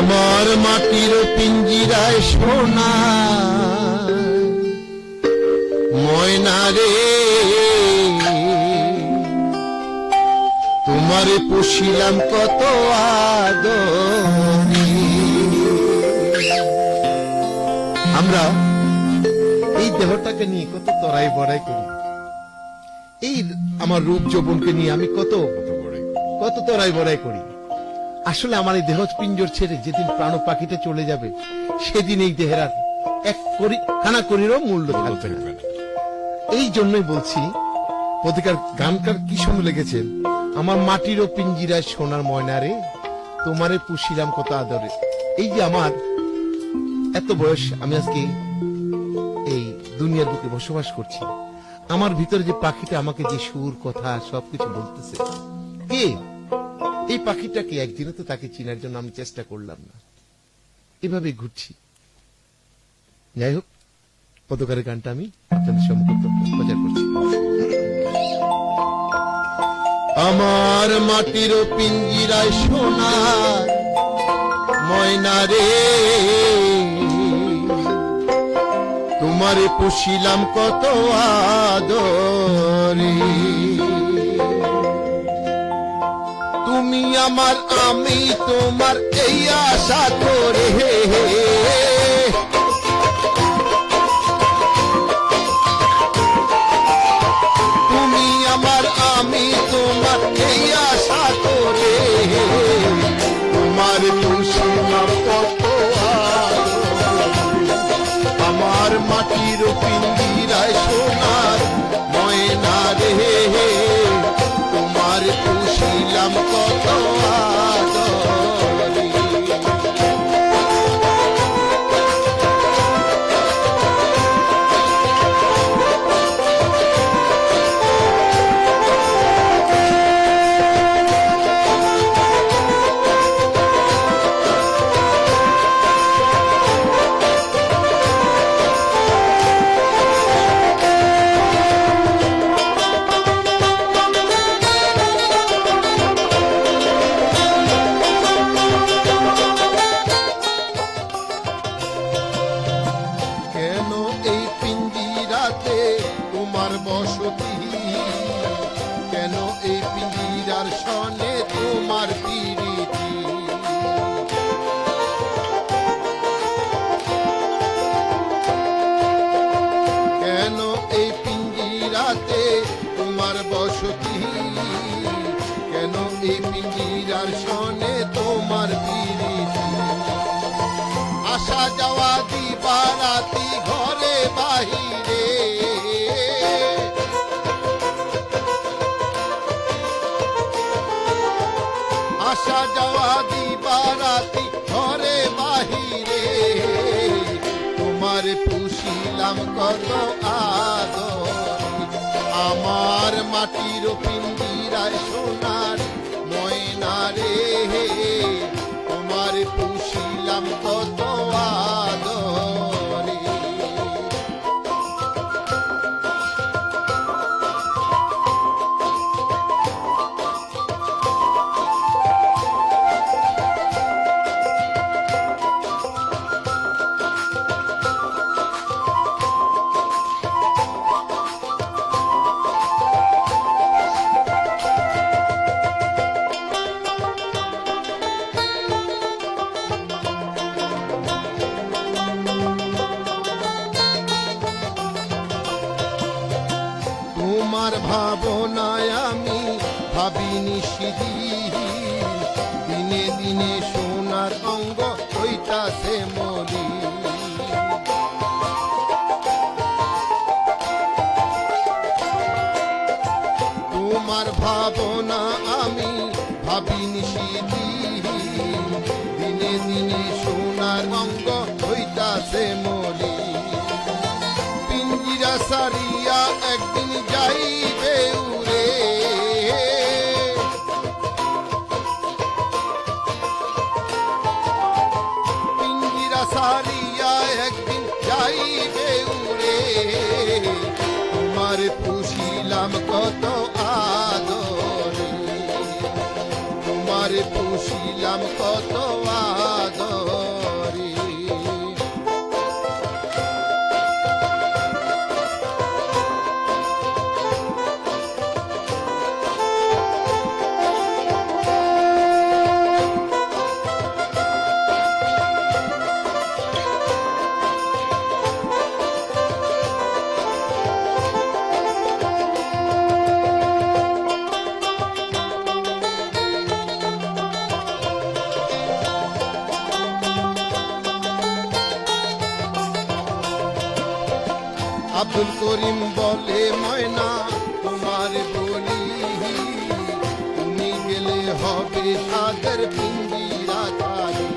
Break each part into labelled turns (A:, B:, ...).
A: আমার মাটির পিঞ্জিরায় সোনা ময়না রে, তোমারে পুষিলাম কত আদরে। আমরা এই দেহটাকে নিয়ে কত তরাই বড়াই করি, এই আমার রূপ যৌবনকে নিয়ে আমি কত তরাই বড়াই করি। আসলে আমার এই দেহ পিঞ্জর ছেড়ে যেদিন প্রাণ পাখিটা চলে যাবে, সেদিন এই দেহের আর এক খানা করিরও মূল্য থাকবে না। এই জন্যই বলছি, প্রতিকার গানকার কি সুন্দর লেগেছেন, আমার মাটিরও পিঞ্জিরায় সোনার ময়না রে, তোমারে পুষিলাম কত আদরে। এই যে আমার এত বয়স, আমি আজকে এই দুনিয়ার বুকে বসবাস করছি, আমার ভিতরে যে পাখিটা আমাকে যে সুর কথা সবকিছু বলতেছে, কে এই পাখিটাকে? একদিনও তো তাকে চিনার জন্য আমি চেষ্টা করলাম না, এভাবে ঘুরছি। যাই হোক, পদকারের গানটা আমি আপনাদের সম্মুখে প্রচার করছি। আমার মাটির পিঞ্জিরায় সোনা ময়না রে, তোমারে পুষিলাম কত আদরে। তুমি আমার, আমি তোমার, এই আশা করে তুমি আমার, আমি তোমার, এই আশা করে তোমার পুষিলাম কত আদরে। আমার মাটির পিঞ্জিরায় সোনার ময়না রে, তোমার পুষিলাম কত আদরে। তোমার বসতি কেন, এই পিঞ্জিরার সনে তোমার প্রীতি। কেন এই পিঞ্জিরাতে তোমার বসতি, কেন এই পিঞ্জিরার সনে তোমার প্রীতি। আসা যাওয়া দিবা রাতি ঘরে বাহিরে, আসা যাওয়া দিবা রাতি ঘরে বাহিরে, তোমার পুষিলাম কত আদরে। আমার মাটির পিঞ্জিরায় সোনার ময়না রে, তোমার পুষিলাম কত আদরে। তোমার ভাবনায় আমি ভাবিনি সেদিন, দিনে দিনে সোনার অঙ্গ হইতাছে মরি। তোমার ভাবনা আমি ভাবিনি সেদিন, দিনে দিনে সোনার অঙ্গ হইতাছে মরি। পিঞ্জিরা সারিয়া একদিন যাইবে উড়ে, পিঞ্জিরা সারিয়া একদিন যাইবে উড়ে, তোমার পুষিলাম কত আদরে, তোমার পুষিলাম কত আদরে। আব্দুল করিম বলে ময়না তোমার বলি তুমি গেলে হবে সাদের পিঞ্জিরা খালি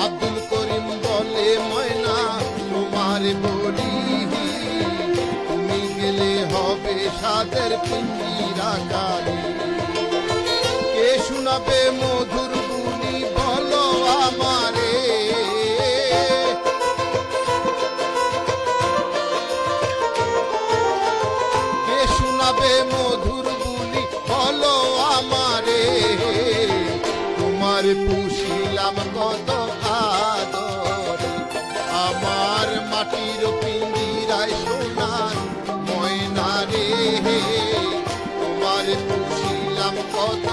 A: আব্দুল করিম বলে ময়না তোমার বলি তুমি গেলে হবে সাদের পিঞ্জিরা খালি কে শোনাবে মধুর বুলি বলো আমারে কে শোনাবে মধুর বুলি বলো আমারে তোমার পুষিলাম কত আদরে আমার মাটির পিঞ্জিরায় সোনার ময়না রে তোমার পুষিলাম কত